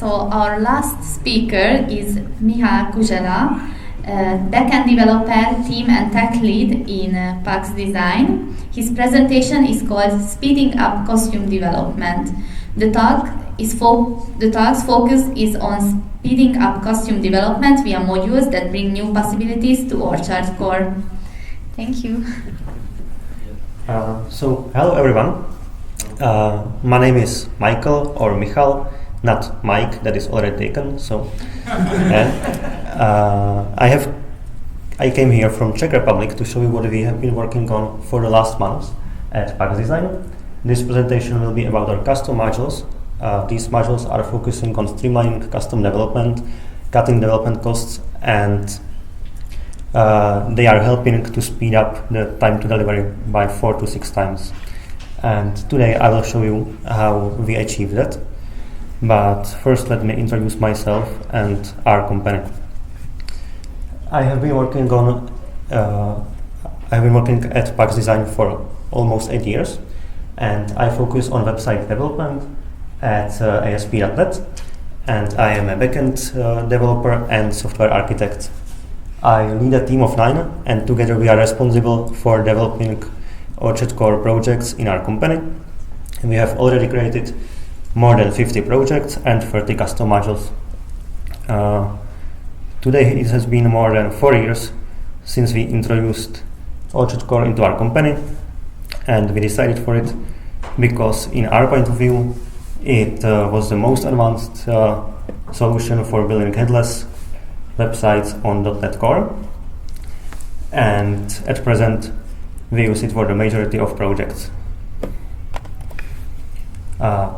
So our last speaker is Michal Kuzsela, backend developer, team and tech lead in Pax Design. His presentation is called Speeding Up Costume Development. The talk's focus is on speeding up costume development via modules that bring new possibilities to Orchard Core. Thank you. Hello everyone. My name is Michael or Michal, not Mike, that is already taken. I came here from Czech Republic to show you what we have been working on for the last months at Pax Design. This presentation will be about our custom modules. These modules are focusing on streamlining custom development, cutting development costs, and they are helping to speed up the time to delivery by 4 to 6 times. And today I will show you how we achieve that. But first let me introduce myself and our company. I have been working at Pax Design for almost 8 years, and I focus on website development at ASP.NET, and I am a backend developer and software architect. I lead a team of 9, and together we are responsible for developing Orchard Core projects in our company. We have already created more than 50 projects and 30 custom modules. Today it has been more than 4 years since we introduced Orchard Core into our company, and we decided for it because in our point of view it was the most advanced solution for building headless websites on .NET Core, and at present we use it for the majority of projects.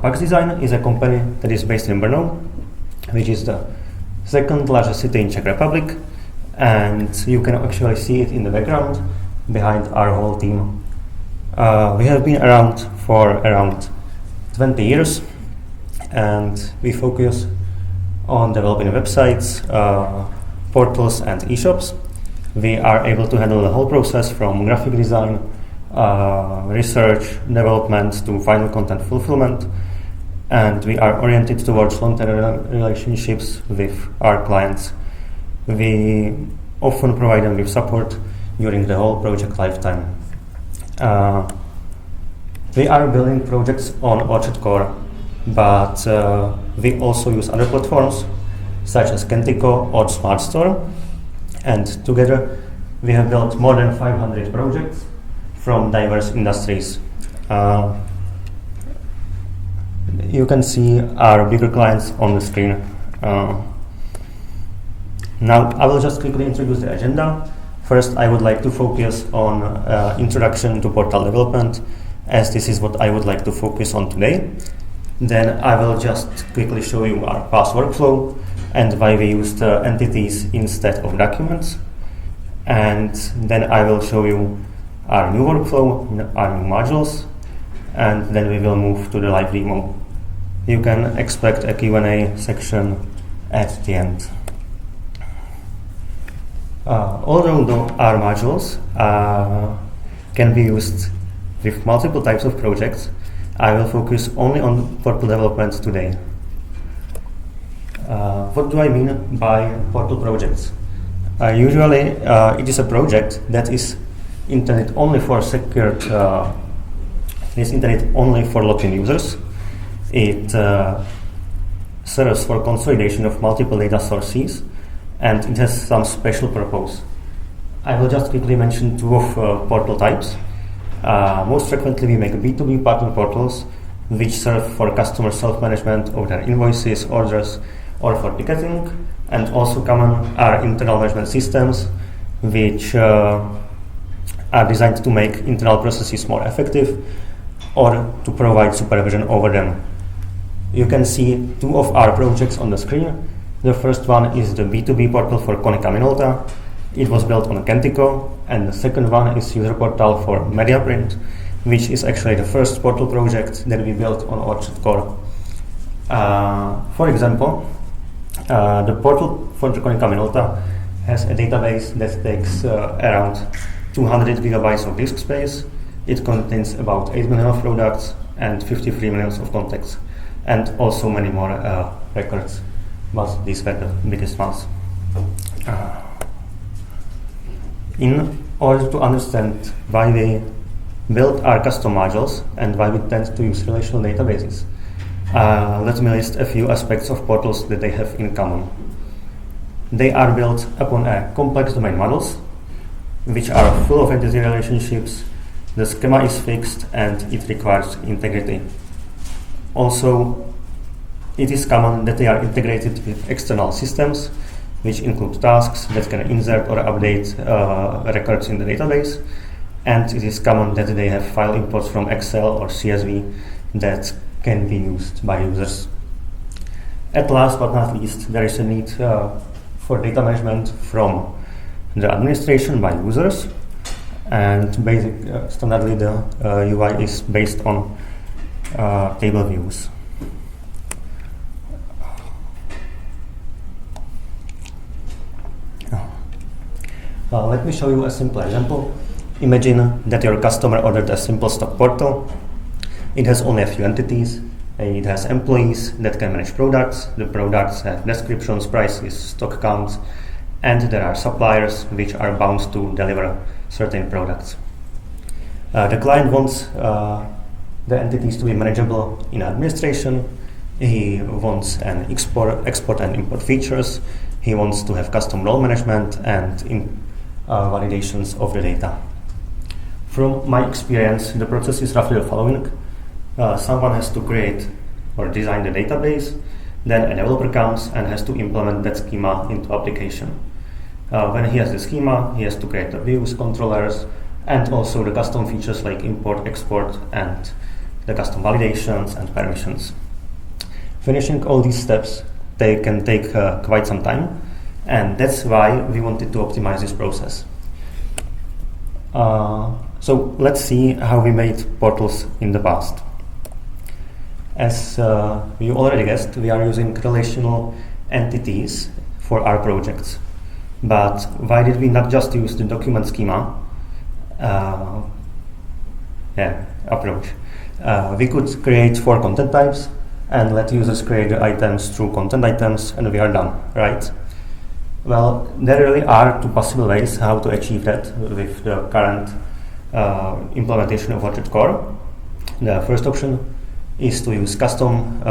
Pax Design is a company that is based in Brno, which is the second largest city in Czech Republic, and you can actually see it in the background behind our whole team. We have been around for around 20 years, and we focus on developing websites, portals and eShops. We are able to handle the whole process from graphic design, research, development to final content fulfillment, and we are oriented towards long-term relationships with our clients. We often provide them with support during the whole project lifetime. We are building projects on Orchard Core, but we also use other platforms such as Kentico or SmartStore, and together we have built more than 500 projects from diverse industries. You can see our bigger clients on the screen. Now I will just quickly introduce the agenda. First, I would like to focus on introduction to portal development, as this is what I would like to focus on today. Then I will just quickly show you our past workflow and why we used entities instead of documents. And then I will show you our new workflow, our new modules, and then we will move to the live demo. You can expect a Q&A section at the end. Although our modules can be used with multiple types of projects, I will focus only on portal development today. What do I mean by portal projects? Usually it is a project that is intended only for secured, only for logged-in users. It serves for consolidation of multiple data sources, and it has some special purpose. I will just quickly mention 2 of portal types. Most frequently we make B2B partner portals, which serve for customer self-management of their invoices, orders, or for ticketing, and also common are internal management systems, which are designed to make internal processes more effective or to provide supervision over them. You can see 2 of our projects on the screen. The first one is the B2B portal for Konica Minolta. It was built on Kentico, and the second one is user portal for Mediaprint, which is actually the first portal project that we built on Orchard Core. For example, the portal for the Konica Minolta has a database that takes around 200 gigabytes of disk space. It contains about 8 million of products and 53 million of contacts, and also many more records, but these were the biggest ones. In order to understand why we build our custom modules and why we tend to use relational databases, let me list a few aspects of portals that they have in common. They are built upon a complex domain models, which are full of entity relationships. The schema is fixed and it requires integrity. Also, it is common that they are integrated with external systems, which include tasks that can insert or update records in the database. And it is common that they have file imports from Excel or CSV that can be used by users. At last but not least, there is a need for data management from the administration by users. And standardly the UI is based on table views. Let me show you a simple example. Imagine that your customer ordered a simple stock portal. It has only a few entities. It has employees that can manage products. The products have descriptions, prices, stock counts, and there are suppliers which are bound to deliver certain products. The client wants the entities to be manageable in administration. He wants an export and import features. He wants to have custom role management and validations of the data. From my experience, the process is roughly the following. Someone has to create or design the database, then a developer comes and has to implement that schema into application. When he has the schema, he has to create the views, controllers, and also the custom features like import, export, and the custom validations and permissions. Finishing all these steps, they can take quite some time, and that's why we wanted to optimize this process. So let's see how we made portals in the past. As you already guessed, we are using relational entities for our projects. But why did we not just use the document schema approach? We could create 4 content types and let users create the items through content items, and we are done, right? Well, there really are 2 possible ways how to achieve that with the current implementation of Orchard Core. The first option is to use custom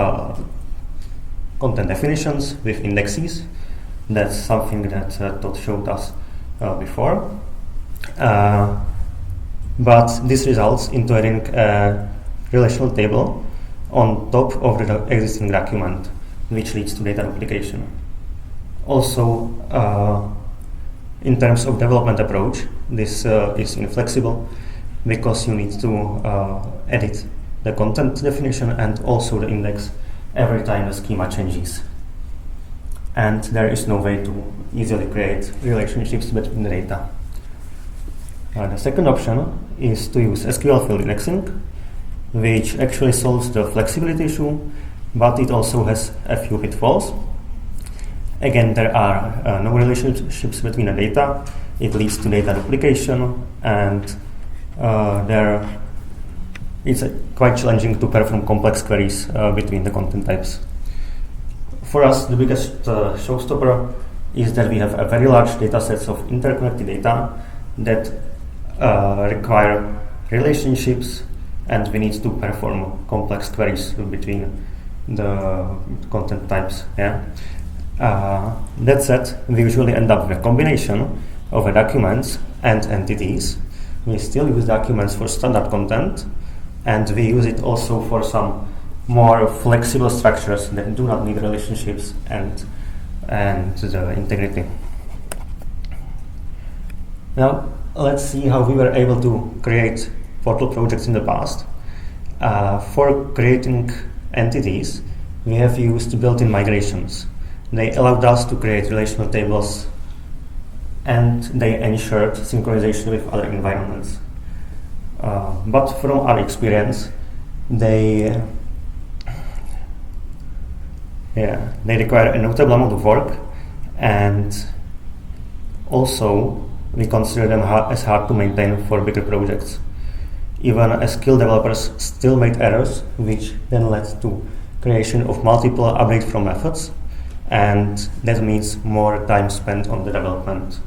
content definitions with indexes. That's something that Todd showed us before. But this results into adding a relational table on top of the existing document, which leads to data duplication. Also, in terms of development approach, this is inflexible because you need to edit the content definition and also the index every time the schema changes. And there is no way to easily create relationships between the data. The second option is to use SQL field indexing, which actually solves the flexibility issue, but it also has a few pitfalls. Again, there are no relationships between the data. It leads to data duplication, and it's quite challenging to perform complex queries between the content types. For us, the biggest showstopper is that we have a very large data sets of interconnected data that require relationships, and we need to perform complex queries between the content types. That said, we usually end up with a combination of documents and entities. We still use documents for standard content, and we use it also for some more flexible structures that do not need relationships and the integrity. Now, let's see how we were able to create portal projects in the past. For creating entities, we have used built-in migrations. They allowed us to create relational tables, and they ensured synchronization with other environments. But from our experience, they require a notable amount of work, and also we consider them as hard to maintain for bigger projects. Even skilled developers still made errors, which then led to creation of multiple update from methods, and that means more time spent on the development.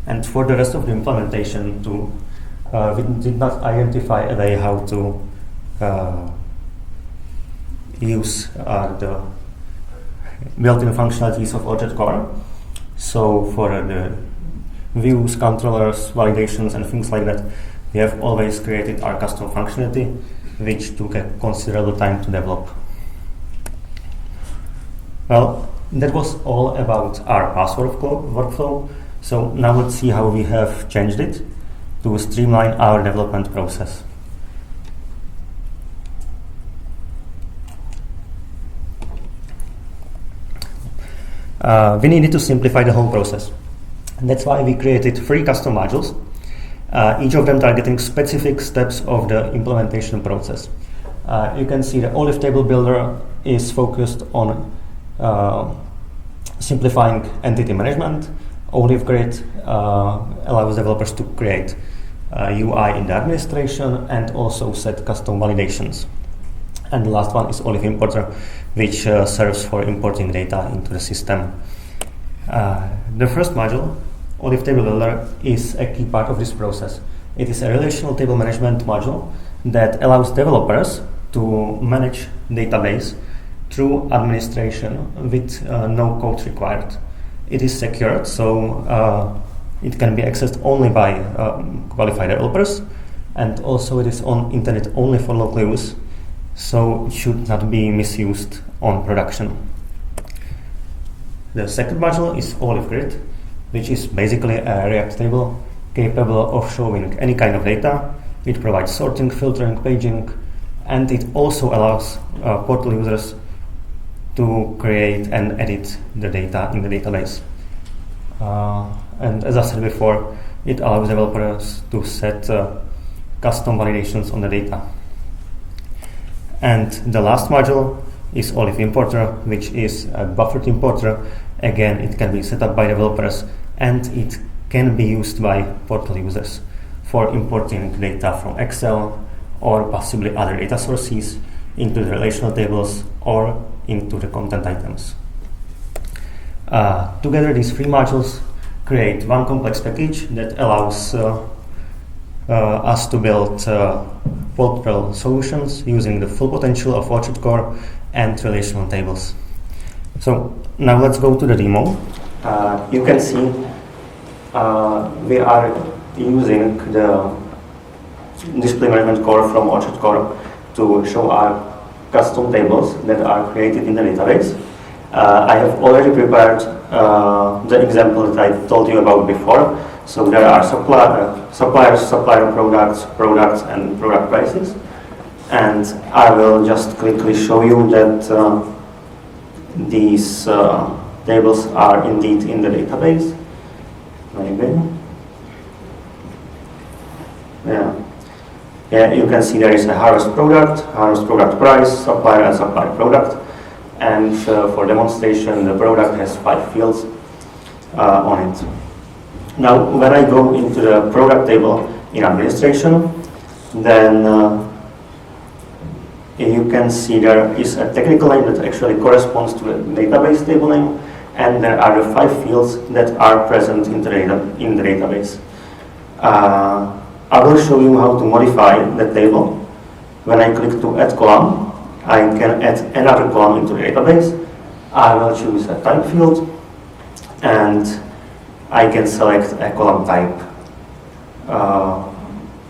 And for the rest of the implementation too, we did not identify a way how to use the built-in functionalities of Orchard Core. So for the views, controllers, validations, and things like that, we have always created our custom functionality, which took a considerable time to develop. Well, that was all about our password workflow. So now let's see how we have changed it to streamline our development process. We needed to simplify the whole process. And that's why we created 3 custom modules, each of them targeting specific steps of the implementation process. You can see the Olive Table Builder is focused on simplifying entity management. Olive Grid allows developers to create UI in the administration and also set custom validations. And the last one is Olive Importer, which serves for importing data into the system. The first module, Olive Table Builder, is a key part of this process. It is a relational table management module that allows developers to manage database through administration with no code required. It is secured, so it can be accessed only by qualified developers, and also it is on internet only for local use, so it should not be misused on production. The second module is Olive Grid, which is basically a React table capable of showing any kind of data. It provides sorting, filtering, paging, and it also allows portal users to create and edit the data in the database. And as I said before, it allows developers to set custom validations on the data. And the last module is Olive Importer, which is a buffered importer. Again, it can be set up by developers and it can be used by portal users for importing data from Excel or possibly other data sources into the relational tables or into the content items. Together, these 3 modules create one complex package that allows us to build multiple solutions using the full potential of Orchard Core and relational tables. So now let's go to the demo. You can see we are using the display management core from Orchard Core to show our custom tables that are created in the database. I have already prepared the example that I told you about before. So there are suppliers, supplier products, and product prices. And I will just quickly show you that these tables are indeed in the database. Maybe. Yeah, you can see there is a harvest product price, supplier, and supplier product. And for demonstration, the product has 5 fields on it. Now, when I go into the product table in administration, then you can see there is a technical name that actually corresponds to the database table name, and there are the 5 fields that are present in the database. I will show you how to modify the table. When I click to add column, I can add another column into the database. I will choose a type field, and I can select a column type.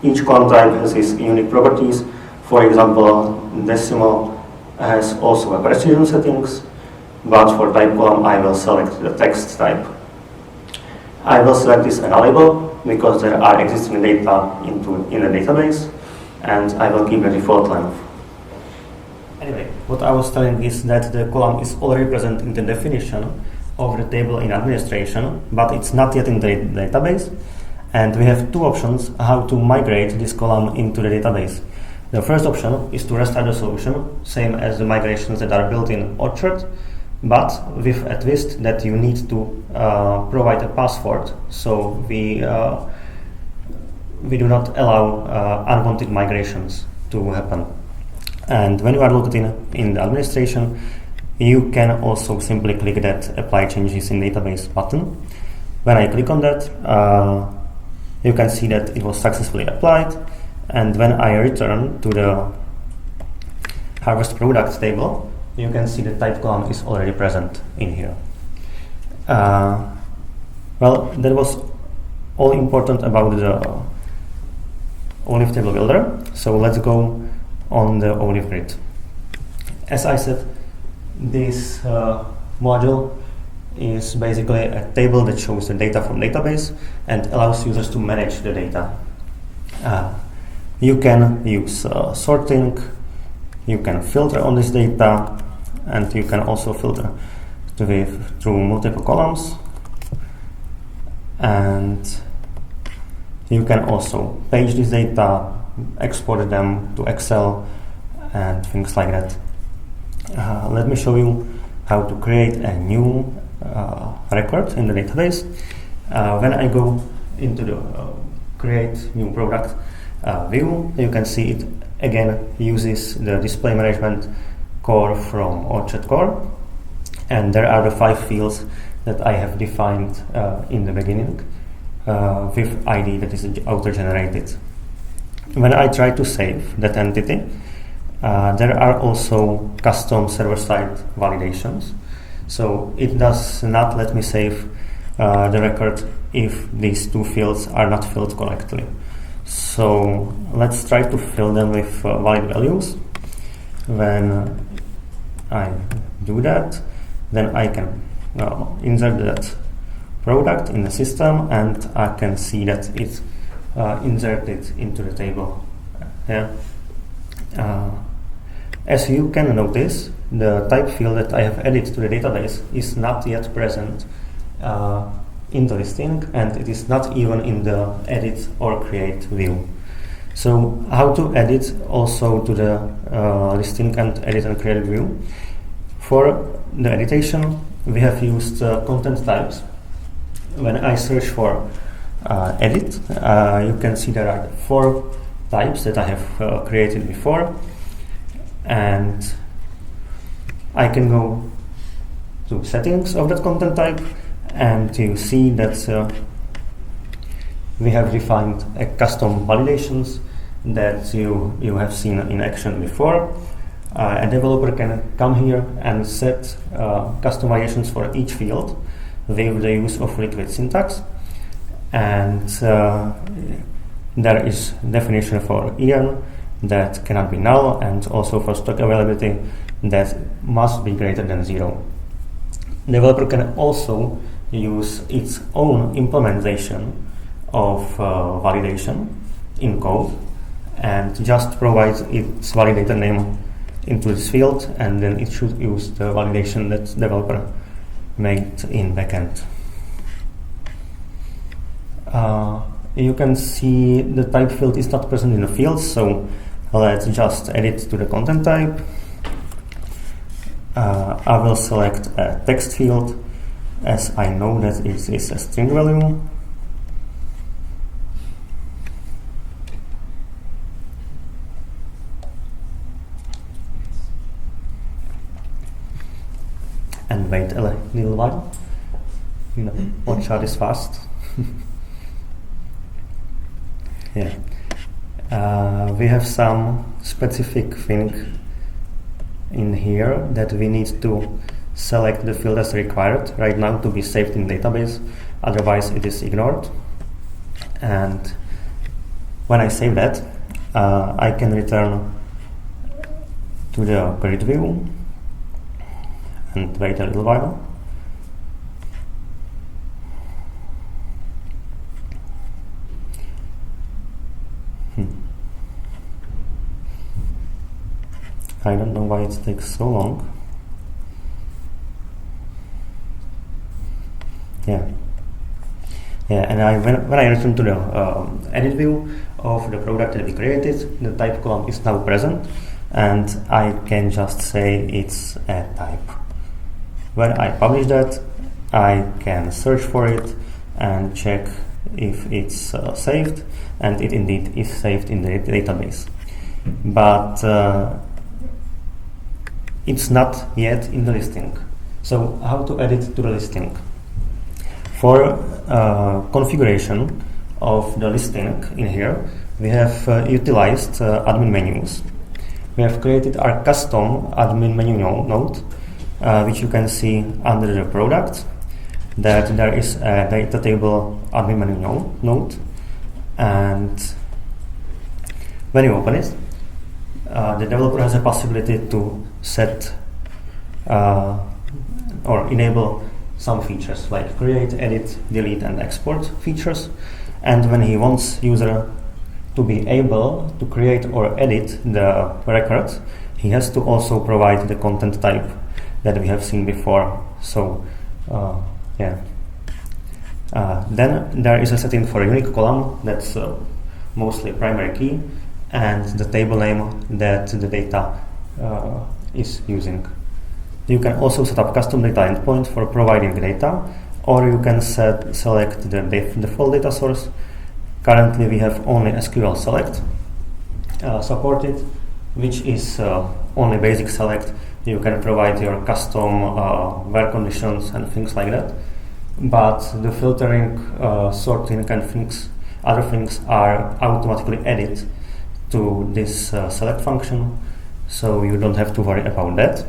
Each column type has its unique properties. For example, decimal has also a precision settings, but for type column I will select the text type. I will select this enable because there are existing data in the database, and I will keep the default length. Anyway, what I was telling is that the column is already present in the definition of the table in administration, but it's not yet in the database. And we have 2 options how to migrate this column into the database. The first option is to restart the solution, same as the migrations that are built in Orchard, but with a twist that you need to provide a password. So we do not allow unwanted migrations to happen. And when you are logged in the administration, you can also simply click that Apply Changes in Database button. When I click on that, you can see that it was successfully applied. And when I return to the Harvest Product table, you can see the type column is already present in here. Well, that was all important about the Olive Table Builder. So let's go on the Olive Grid. As I said, this module is basically a table that shows the data from database and allows users to manage the data. You can use sorting, you can filter on this data, and you can also filter through multiple columns. And you can also page this data, export them to Excel, and things like that. Let me show you how to create a new record in the database. When I go into the Create New Product view, you can see it again uses the display management core from Orchard Core, and there are the 5 fields that I have defined in the beginning with ID that is auto-generated. When I try to save that entity, there are also custom server-side validations. So it does not let me save the record if these 2 fields are not filled correctly. So let's try to fill them with valid values. When I do that, then I can insert that product in the system, and I can see that it's inserted into the table. As you can notice, the type field that I have added to the database is not yet present in the listing, and it is not even in the edit or create view. So how to add it also to the listing and edit and create view? For the editation, we have used content types. When I search for edit, you can see there are 4 types that I have created before, and I can go to settings of that content type, and you see that we have defined a custom validations that you have seen in action before. A developer can come here and set custom validations for each field with the use of Liquid syntax, and there is definition for EN that cannot be null, and also for stock availability that must be greater than 0. Developer can also use its own implementation of validation in code and just provide its validator name into this field, and then it should use the validation that developer made in backend. You can see the type field is not present in the field, so let's just add it to the content type. I will select a text field, as I know that it is a string value. And wait a little while. You know, Orchard is fast. Yeah. We have some specific thing in here that we need to select the field as required right now to be saved in database, otherwise it is ignored. And when I save that, I can return to the grid view and wait a little while. I don't know why it takes so long. Yeah, and when I return to the edit view of the product that we created, the type column is now present, and I can just say it's a type. When I publish that, I can search for it and check if it's saved, and it indeed is saved in the database. But it's not yet in the listing. So how to add it to the listing? For configuration of the listing in here, we have utilized admin menus. We have created our custom admin menu node, which you can see under the product, that there is a data table admin menu node, and when you open it, the developer has a possibility to set or enable some features like create, edit, delete, and export features. And when he wants user to be able to create or edit the record, he has to also provide the content type that we have seen before. So then there is a setting for a unique column that's mostly primary key, and the table name that the data is using. You can also set up custom data endpoint for providing the data, or you can select the default data source. Currently we have only SQL select supported, which is only basic select. You can provide your custom where conditions and things like that, but the filtering, sorting and other things are automatically added to this select function, so you don't have to worry about that.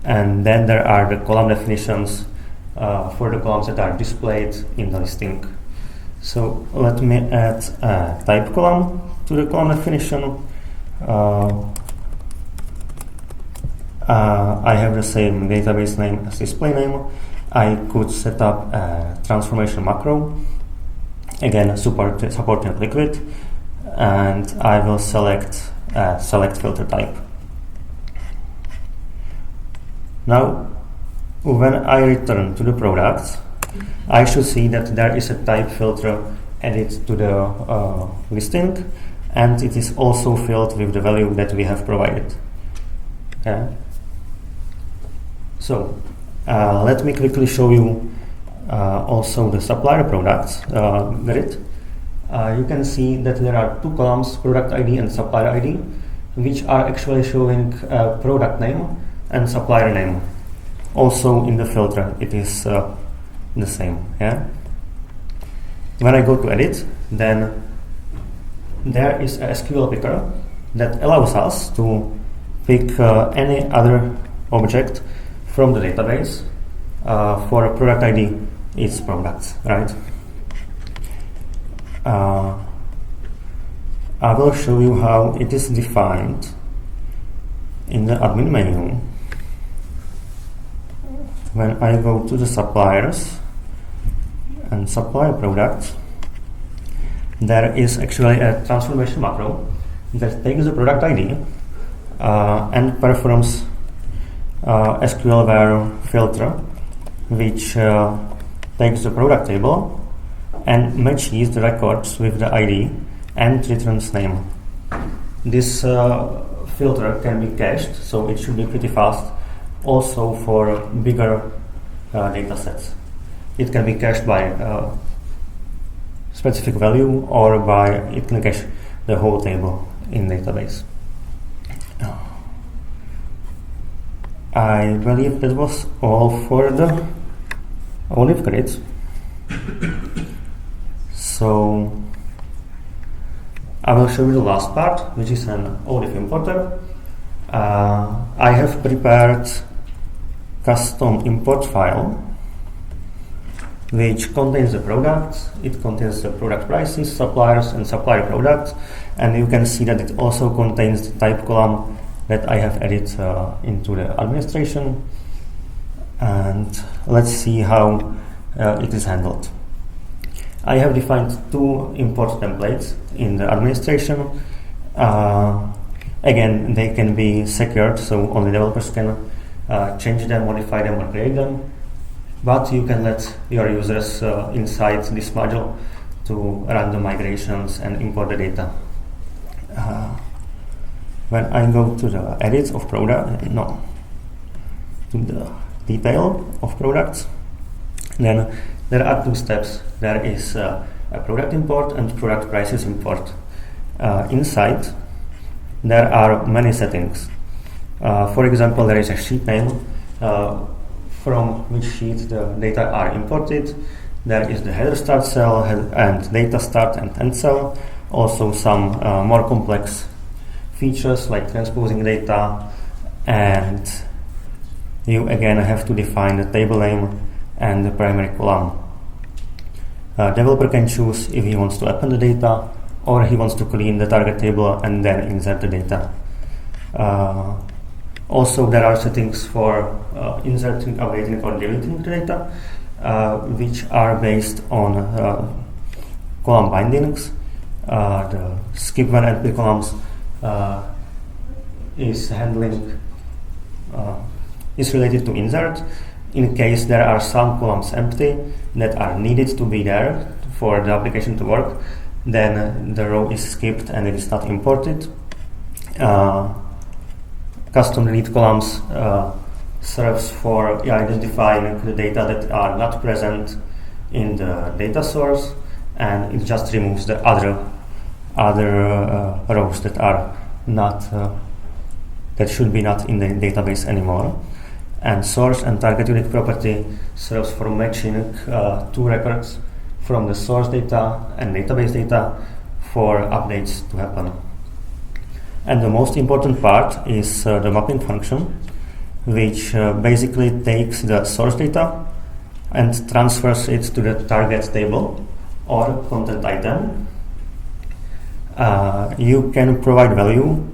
And then there are the column definitions for the columns that are displayed in the listing. So let me add a type column to the column definition. I have the same database name as display name. I could set up a transformation macro, again supporting Liquid, and I will select select filter type. Now, when I return to the product, I should see that there is a type filter added to the listing, and it is also filled with the value that we have provided. Okay. So let me quickly show you also the supplier products grid. You can see that there are two columns, product ID and supplier ID, which are actually showing product name and supplier name. Also in the filter it is the same. Yeah. When I go to edit, then there is a SQL picker that allows us to pick any other object from the database. For a product ID, it's products, right? I will show you how it is defined in the admin menu. When I go to the suppliers and supplier products, there is actually a transformation macro that takes the product ID and performs SQL where filter, which takes the product table and matches the records with the ID and returns name. This filter can be cached, so it should be pretty fast. Also for bigger data sets, it can be cached by specific value, or by it can cache the whole table in database. I believe that was all for the OLIVE grids. So I will show you the last part, which is an OLIVE importer. I have prepared custom import file which contains the products. It contains the product prices, suppliers, and supplier products, and you can see that it also contains the type column that I have added into the administration. And let's see how it is handled. I have defined two import templates in the administration. Again, they can be secured, so only developers can change them, modify them, or create them. But you can let your users inside this module to run the migrations and import the data. When I go to the edit of product, to the detail of products, then there are two steps. There is a product import and product prices import. Inside, there are many settings. For example, there is a sheet name from which sheet the data are imported. There is the header start cell and data start and end cell. Also some more complex features like transposing data, and you again have to define the table name and the primary column. Developer can choose if he wants to append the data or he wants to clean the target table and then insert the data. Also, there are settings for inserting, updating, or deleting the data, which are based on column bindings. The skip when empty columns is related to insert. In case there are some columns empty that are needed to be there for the application to work, then the row is skipped and it is not imported. Custom delete columns serves for identifying the data that are not present in the data source, and it just removes the other rows that are not that should be not in the database anymore. And source and target unit property serves for matching two records from the source data and database data for updates to happen. And the most important part is the mapping function, which basically takes the source data and transfers it to the target table or content item. You can provide value,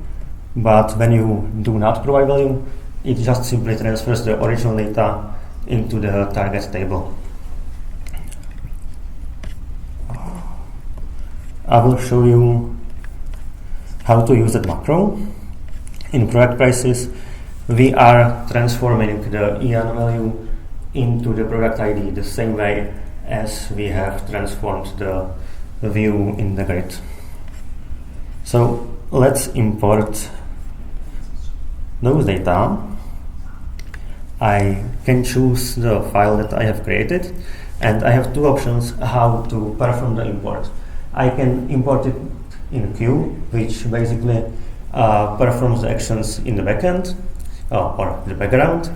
but when you do not provide value, it just simply transfers the original data into the target table. I will show you how to use that macro. In product prices, we are transforming the EAN value into the product ID the same way as we have transformed the view in the grid. So let's import those data. I can choose the file that I have created, and I have two options how to perform the import. I can import it in queue, which basically performs the actions in the backend or the background,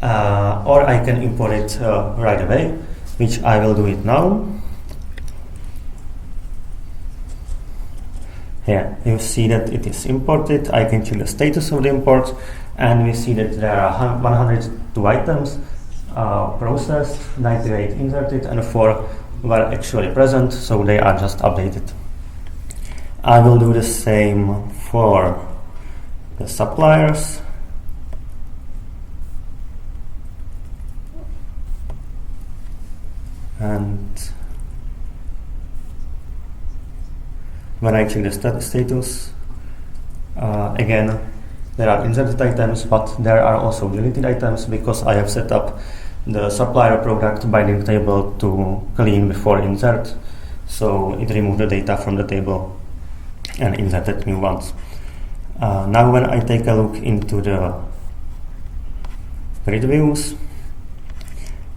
or I can import it right away, which I will do it now. Here you see that it is imported. I can check the status of the import, and we see that there are 102 items processed, 98 inserted, and 4 were actually present, so they are just updated. I will do the same for the suppliers. And when I check the status, again, there are inserted items, but there are also deleted items because I have set up the supplier product binding table to clean before insert, so it removed the data from the table and inserted new ones. Now when I take a look into the grid views,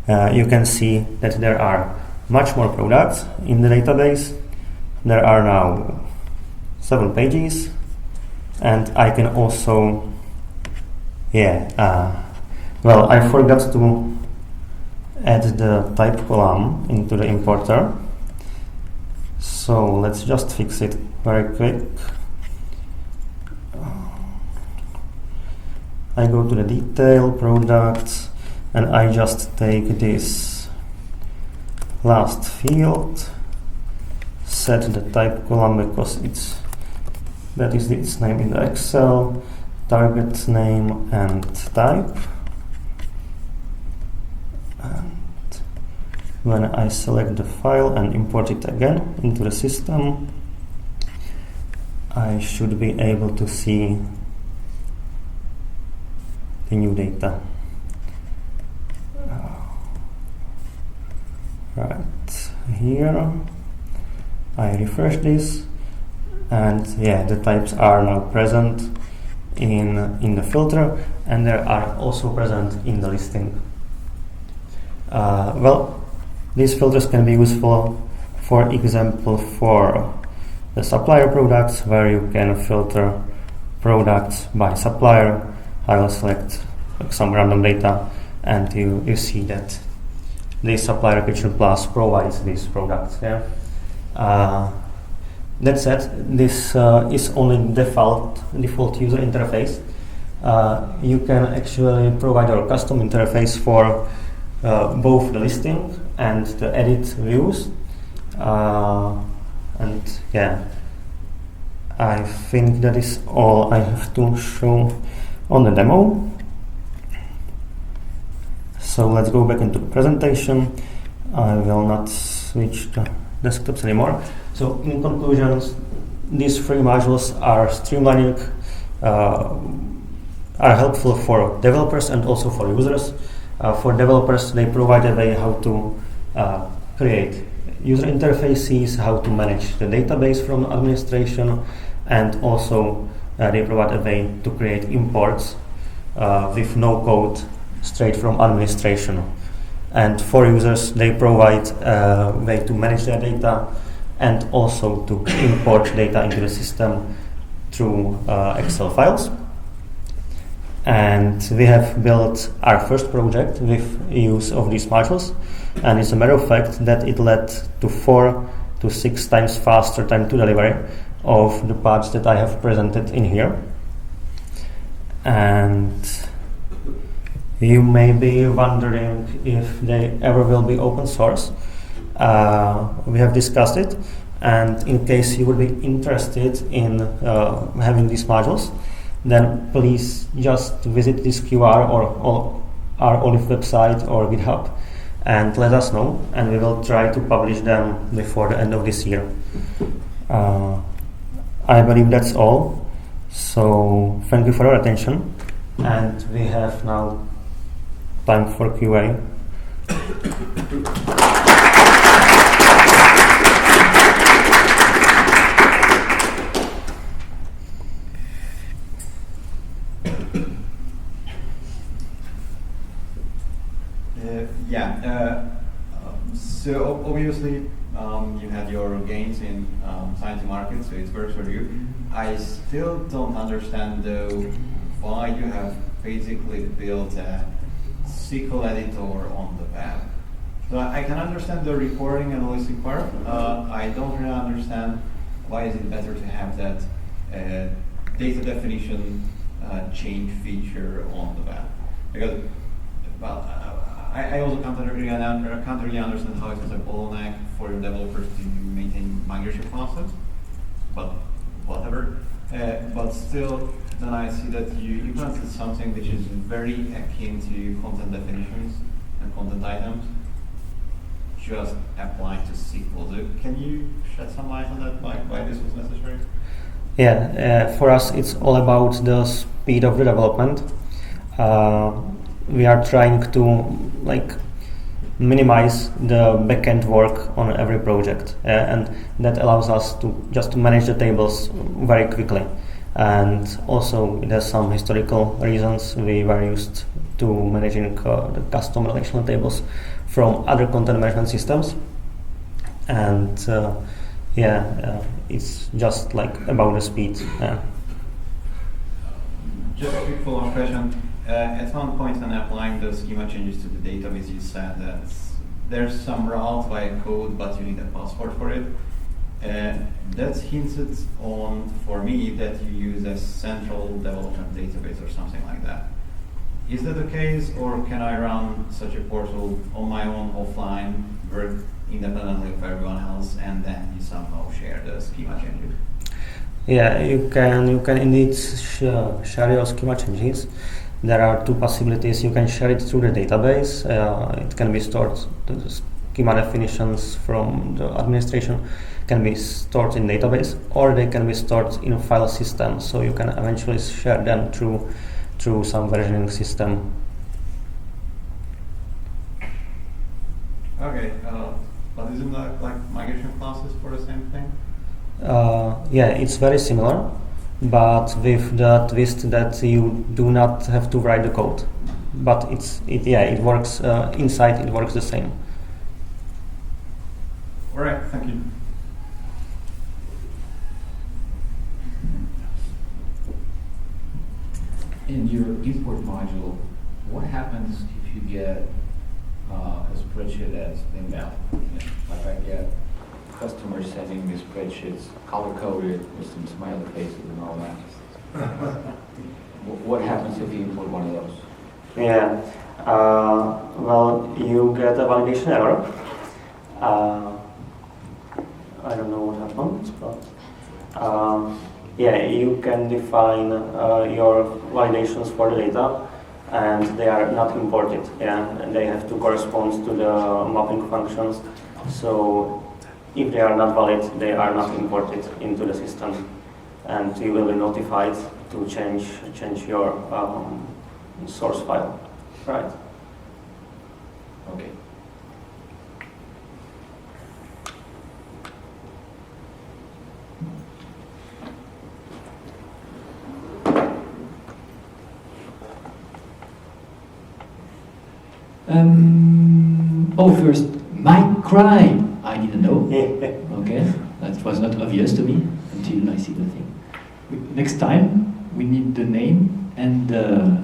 you can see that there are much more products in the database. There are now 7 pages, and I can also, well, I forgot to add the type column into the importer, so let's just fix it very quick. I go to the detail, products, and I just take this last field, set the type column because that is its name in the Excel, target name and type. And when I select the file and import it again into the system, I should be able to see the new data. Right here, I refresh this, and the types are now present in the filter, and they are also present in the listing. Well, these filters can be useful, for example, for the supplier products, where you can filter products by supplier, I will select some random data, and you see that this Supply Replication Plus provides these products. Yeah. That said, this is only default user interface. You can actually provide your custom interface for both the listing and the edit views. And yeah, I think that is all I have to show on the demo. So let's go back into the presentation. I will not switch the desktops anymore. So in conclusions, these three modules are streamlining, are helpful for developers and also for users. For developers, they provide a way how to create user interfaces, how to manage the database from administration, and also they provide a way to create imports with no code straight from administration. And for users, they provide a way to manage their data and also to import data into the system through Excel files. And we have built our first project with use of these modules, and it's a matter of fact that it led to 4 to 6 times faster time to delivery of the parts that I have presented in here. And you may be wondering if they ever will be open source. We have discussed it, and in case you would be interested in having these modules, then please just visit this QR or our Olive website or GitHub and let us know, and we will try to publish them before the end of this year. I believe that's all. So thank you for your attention, and we have now time for Q&A. So obviously you had your gains in science market, so it works for you. I still don't understand though why you have basically built a SQL editor on the web. So I can understand the reporting and listing part. I don't really understand why is it better to have that data definition change feature on the web. Because, well, I also can't really understand how it is a bottleneck for your developers to maintain migration process, but whatever. But still, then I see that you planted something which is very akin to content definitions and content items, just applied to SQL. So can you shed some light on that, why this was necessary? Yeah, for us it's all about the speed of the development. We are trying to minimize the backend work on every project, and that allows us to just manage the tables very quickly. And also there's some historical reasons we were used to managing the custom relational tables from other content management systems, and it's just about the speed. Just a quick follow-up question. At one point when applying the schema changes to the database, you said that there's some route via code, but you need a password for it. That's hinted on, for me, that you use a central development database or something like that. Is that the case, or can I run such a portal on my own offline, work independently of everyone else, and then you somehow share the schema changes? Yeah, you can indeed share your schema changes. There are two possibilities. You can share it through the database. It can be stored, the schema definitions from the administration can be stored in database, or they can be stored in a file system, so you can eventually share them through some versioning system. Okay, but isn't that like migration classes for the same thing? Yeah, it's very similar, but with the twist that you do not have to write the code. But it works inside. It works the same. All right, thank you. in your import module, what happens if you get a spreadsheet that's invalid? Like I get customers sending me spreadsheets color-coded with some smiley faces and all that. What happens if you import one of those? Yeah. Well, you get a validation error. I don't know what happened, but yeah, you can define your validations for the data, and they are not imported. Yeah, and they have to correspond to the mapping functions. So if they are not valid, they are not imported into the system, and you will be notified to change your source file. Right. Okay. First, Mike Cry. I didn't know. Okay, that was not obvious to me until I see the thing. Next time, we need the name and the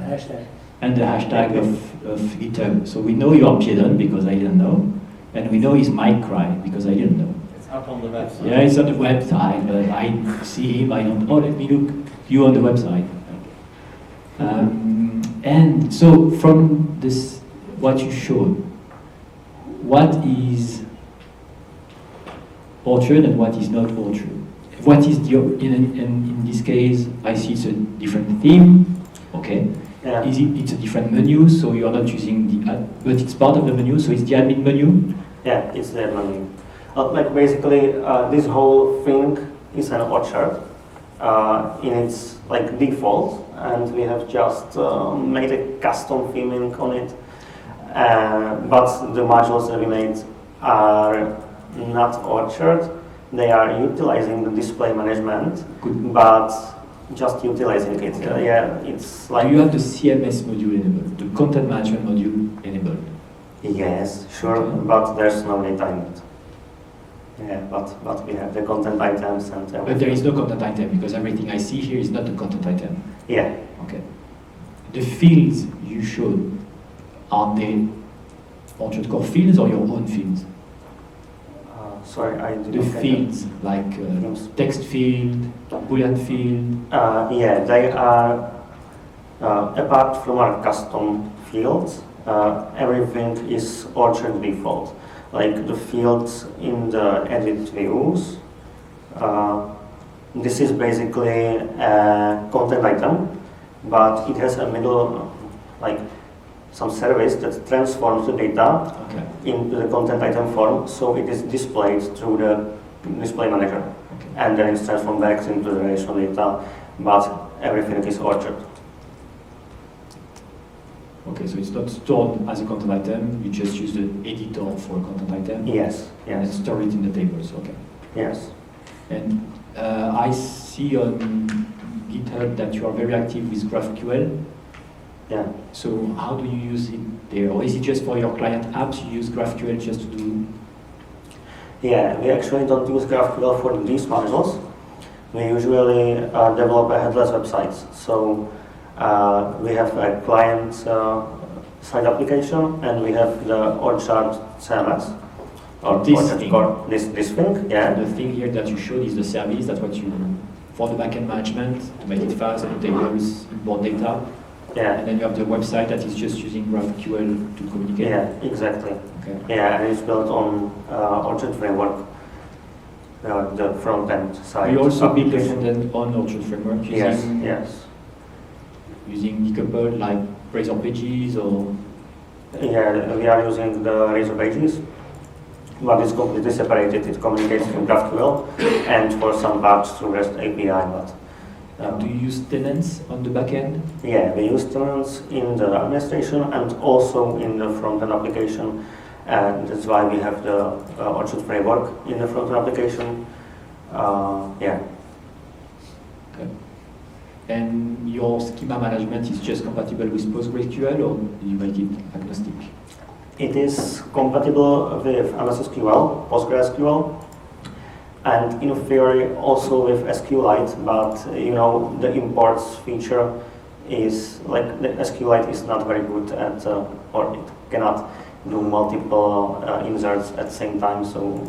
hashtag of GitHub. So we know you are Piedon because I didn't know, and we know he's Mike Cry because I didn't know. It's up on the website. Yeah, it's on the website, but I see him. I don't. Oh, let me look you on the website. And so from this, what you showed, what is Orchard and what is not Orchard? What is the, in this case, I see it's a different theme, okay? Yeah. It's a different menu, so you are not using the, but it's part of the menu, so it's the admin menu? Yeah, it's the menu. Like basically, this whole thing is an orchard in its like default, and we have just made a custom theming on it. But the modules that we made are not orchard. They are utilizing the display management, but just utilizing it. Okay. Yeah, it's like. Do you have the CMS module enabled, the content management module enabled? Yes, sure, Okay. but there's no data in it. Yeah, but we have the content items and everything. But there is no content item because everything I see here is not the content item. Yeah. Okay. The fields you showed, are they Orchard Core fields or your own fields? Sorry, I didn't The get that. fields, like text field, Boolean field. Yeah, they are, apart from our custom fields, everything is Orchard default. Like the fields in the edit views, this is basically a content item, but it has a middle, like some service that transforms the data Okay. into the content item form, so it is displayed through the display manager. Okay. And then it's transformed back into the relational data, but everything is Orchard. Okay, so it's not stored as a content item, you just use the editor for a content item? Yes, And yes, store it in the tables, okay. yes. And I see on GitHub that you are very active with GraphQL. Yeah. So how do you use it there? Or is it just for your client apps, you use GraphQL just to do? Yeah, we actually don't use GraphQL for these modules. We usually develop a headless websites. So we have a client side application, and we have the Orchard CMS. Or This Orchard thing. Core, this thing, yeah. The thing here that you showed is the service, that's what you, for the backend management, to make it fast, and tables, import data. Yeah, And then you have the website that is just using GraphQL to communicate. yeah, exactly. Okay. Yeah, and it's built on Orchard Framework, the front-end side. You also build the application. front-end on Orchard Framework using, Yes, yes. using decoupled like Razor Pages or? Yeah, we are using the Razor Pages, but it's completely separated. It communicates through GraphQL and for some parts through REST API. But Do you use tenants on the backend? yeah, we use tenants in the administration and also in the front-end application, and that's why we have the Orchard Framework in the front-end application. Yeah. Okay. And your schema management is just compatible with PostgreSQL, or do you make it agnostic? It is compatible with MS SQL, PostgreSQL, and in theory also with SQLite, but you know the imports feature is like the SQLite is not very good at, or it cannot do multiple inserts at the same time, so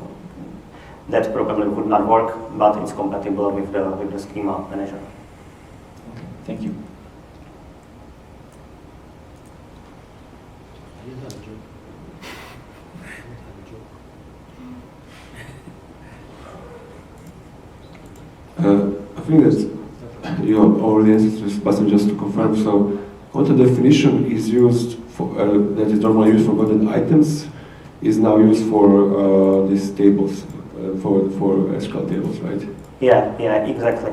that probably would not work, but it's compatible with the schema manager. Okay, thank you. I think that you have already answered this, but just to confirm, so content definition is used for, that is normally used for content items, is now used for these tables, for SQL tables, right? Yeah, exactly.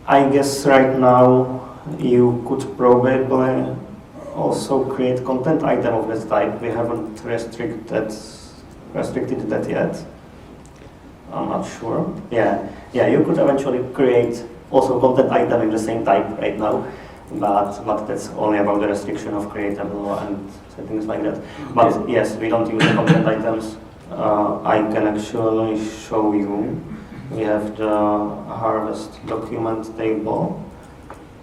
I guess right now you could probably also create content item of this type. We haven't restricted that yet. I'm not sure. Yeah, you could eventually create also content item in the same type right now, but that's only about the restriction of creatable and things like that. But yes, we don't use the content items. I can actually show you. We have the harvest document table,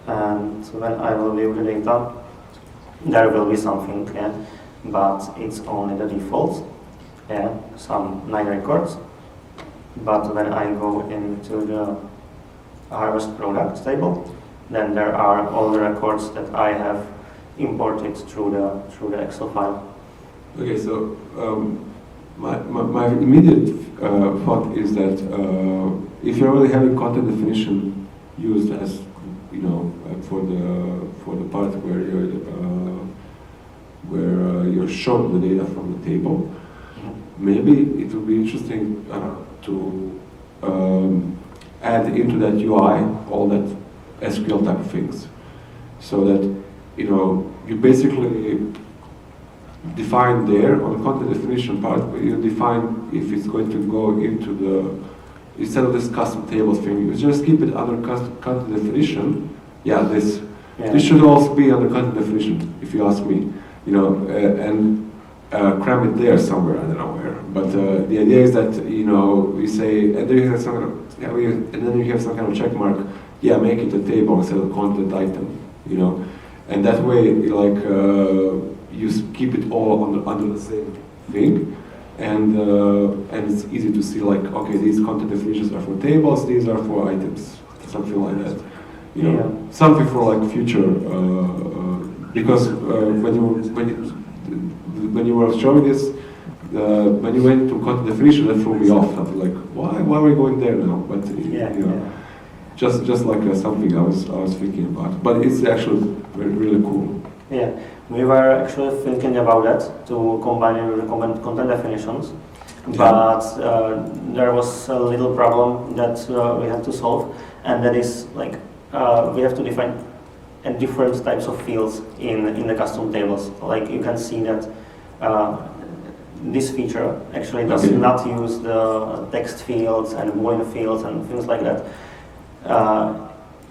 and when I will view the data, there will be something, yeah, but it's only the default, yeah, some 9 records. But when I go into the harvest product table, then there are all the records that I have imported through the Excel file. Okay, so my immediate thought is that if you're already having content definition used as, you know, for the part where you're showing the data from the table, maybe it would be interesting to add into that UI all that SQL type of things, so that, you know, you basically define there on the content definition part, you define if it's going to go into the, instead of this custom tables thing, you just keep it under content definition. Yeah, this should also be under content definition, if you ask me, you know, and cram it there somewhere, I don't know where. But the idea is that, you know, we say, and then you have some kind of, and then you have some kind of check mark. Yeah, make it a table instead of a content item, you know, and that way, like, you keep it all under the same thing, and it's easy to see, like, okay, these content definitions are for tables, these are for items, something like that, you know, something for like future, because when you were showing this, when you went to content definition, that threw me off. Something like, why are we going there now? But you know, just like something I was thinking about. But it's actually really cool. Yeah, we were actually thinking about that to combine it with the content definitions, but there was a little problem that we had to solve, and that is like we have to define different types of fields in the custom tables. Like you can see that this feature actually does not use the text fields and boolean fields and things like that.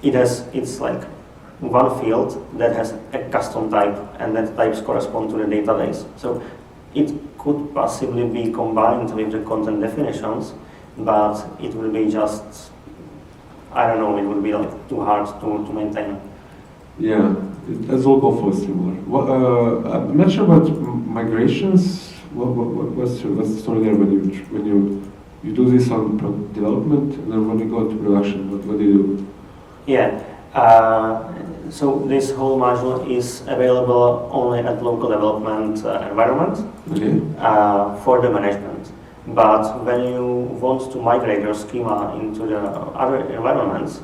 It's like one field that has a custom type, and that types correspond to the database. So it could possibly be combined with the content definitions, but it will be just, I don't know, it will be like too hard to maintain. Yeah, as all go for similar. I'm not sure about migrations. What's the story there when you do this on development, and then when you go to production, what do you do? Yeah, so this whole module is available only at local development environment for the management. But when you want to migrate your schema into the other environments,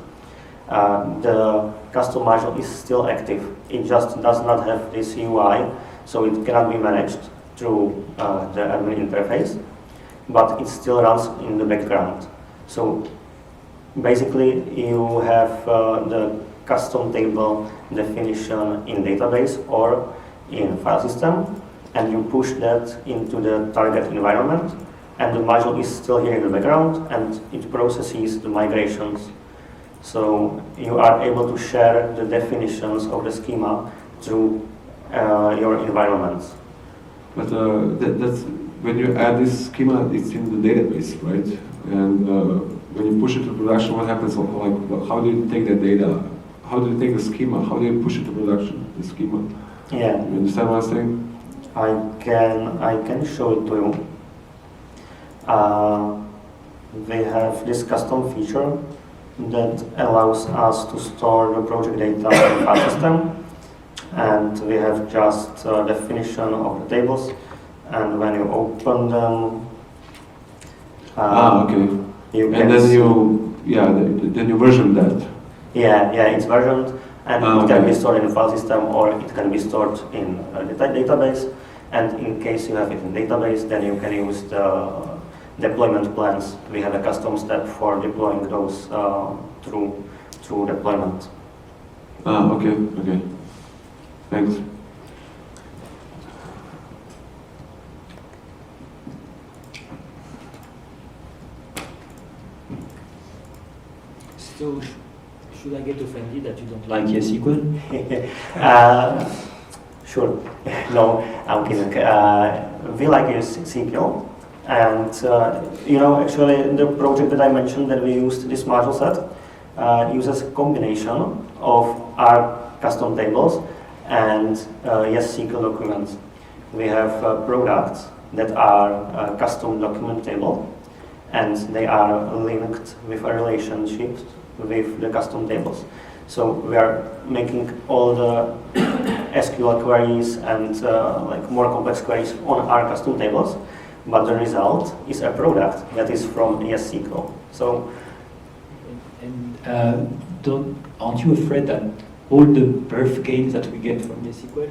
the custom module is still active. It just does not have this UI, so it cannot be managed through the admin interface, but it still runs in the background. So basically you have the custom table definition in database or in file system, and you push that into the target environment, and the module is still here in the background, and it processes the migrations. So you are able to share the definitions of the schema through your environments. But that's when you add this schema, it's in the database, right? And when you push it to production, what happens? Like, how do you take that data? how do you take the schema? How do you push it to production? The schema. Yeah, You understand what I'm saying? I can show it to you. We have this custom feature that allows us to store the project data in the file system, and we have just definition of the tables, and when you open them, Okay. you And can then see- then you version that. yeah, it's versioned, and it can Okay. be stored in a file system or it can be stored in a database. And in case you have it in database, then you can use the deployment plans. We have a custom step for deploying those through deployment. Okay. Thanks. So, should I get offended that you don't like SQL? Sure. No, I'm kidding. We like SQL, and actually, the project that I mentioned that we used this module set uses a combination of our custom tables and SQL documents. We have products that are custom document table, and they are linked with a relationship with the custom tables. So we are making all the SQL queries and like more complex queries on our custom tables, but the result is a product that is from SQL. So Aren't you afraid that all the perf gains that we get from SQL,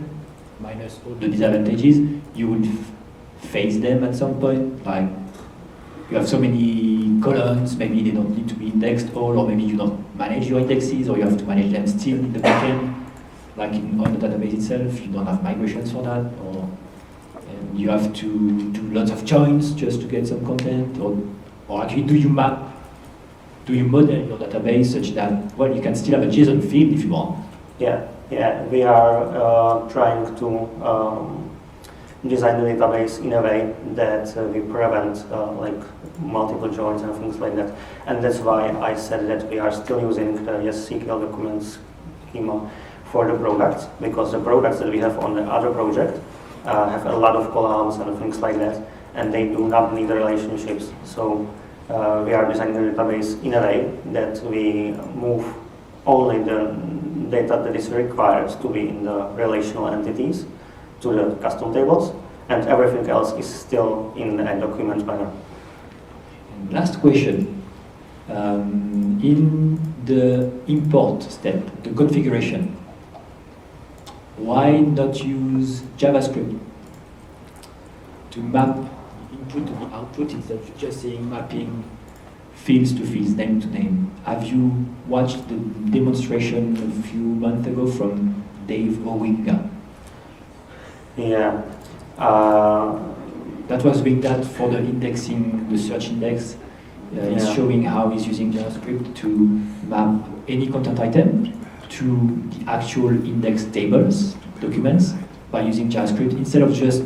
minus all the disadvantages, you will face them at some point? Like, you have so many columns, maybe they don't need to be indexed all, or maybe you don't manage your indexes, or you have to manage them still in the backend, like on the database itself, you don't have migrations for that, or and you have to do lots of joins just to get some content, or actually do you model your database such that, well, you can still have a JSON field if you want? yeah, we are trying to design the database in a way that we prevent like multiple joins and things like that. And that's why I said that we are still using SQL documents schema for the products, because the products that we have on the other project have a lot of columns and things like that, and they do not need the relationships. So we are designing the database in a way that we move only the data that is required to be in the relational entities to the custom tables, and everything else is still in a document manner. And last question. In the import step, the configuration, why not use JavaScript to map input to the output instead of just saying mapping fields to fields, name to name? Have you watched the demonstration a few months ago from Dave Owinga? Yeah. That was doing that for the indexing, the search index. He's Yeah. showing how he's using JavaScript to map any content item to the actual index tables, documents, by using JavaScript instead of just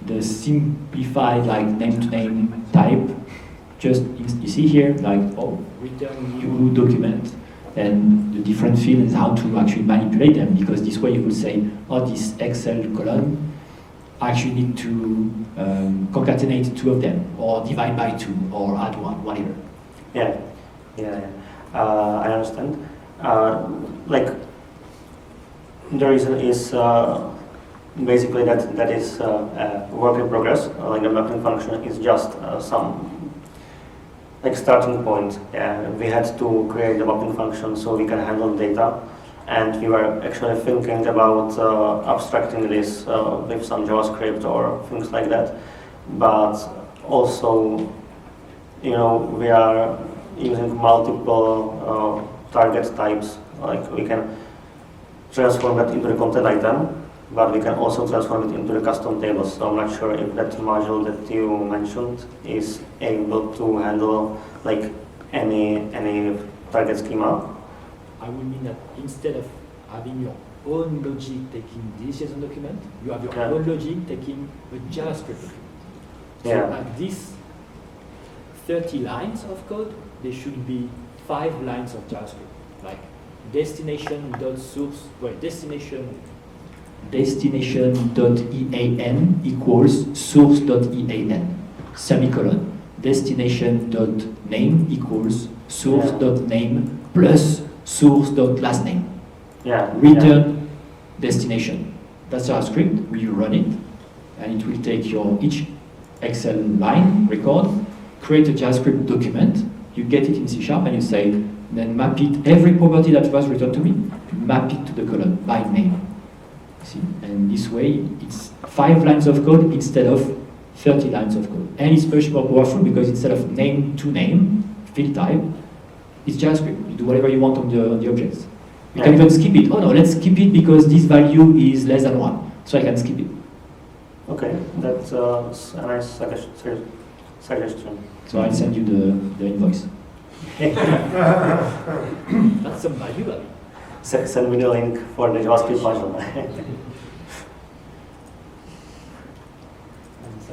the simplified like name-to-name type. Just, you see here, like, return new document, and the different fields, how to actually manipulate them, because this way you will say, this Excel column, I actually need to concatenate two of them, or divide by two, or add one, whatever. Yeah. I understand. Like, the reason is basically that is a work in progress. Like the mapping function is just some like starting point. We had to create the mapping function so we can handle data, and we were actually thinking about abstracting this with some JavaScript or things like that. But also, we are using multiple target types. Like we can transform that into the content item, but we can also transform it into the custom tables. So I'm not sure if that module that you mentioned is able to handle like any target schema. I would mean that instead of having your own logic taking this JSON document, you have your Yeah. own logic taking a JavaScript document. Yeah. So at this 30 lines of code, there should be 5 lines of JavaScript. Like destination.ean equals source.ean, semicolon. Destination.name equals source.name plus source.lastname. Yeah. Return destination. That's our script. We run it, and it will take each Excel line record, create a JavaScript document. You get it in C#, and you say, then map it, every property that was returned to me, map it to the column by name. See? And this way, it's 5 lines of code instead of 30 lines of code. And it's much more powerful because instead of name to name, field type, it's JavaScript. You do whatever you want on the objects. You can even skip it. Oh no, let's skip it because this value is less than 1. So I can skip it. Okay, that's a nice suggestion. So I'll send you the invoice. That's some value. Send me the link for the JavaScript version.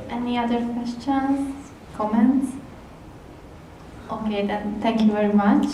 Any other questions, comments? Okay, then thank you very much.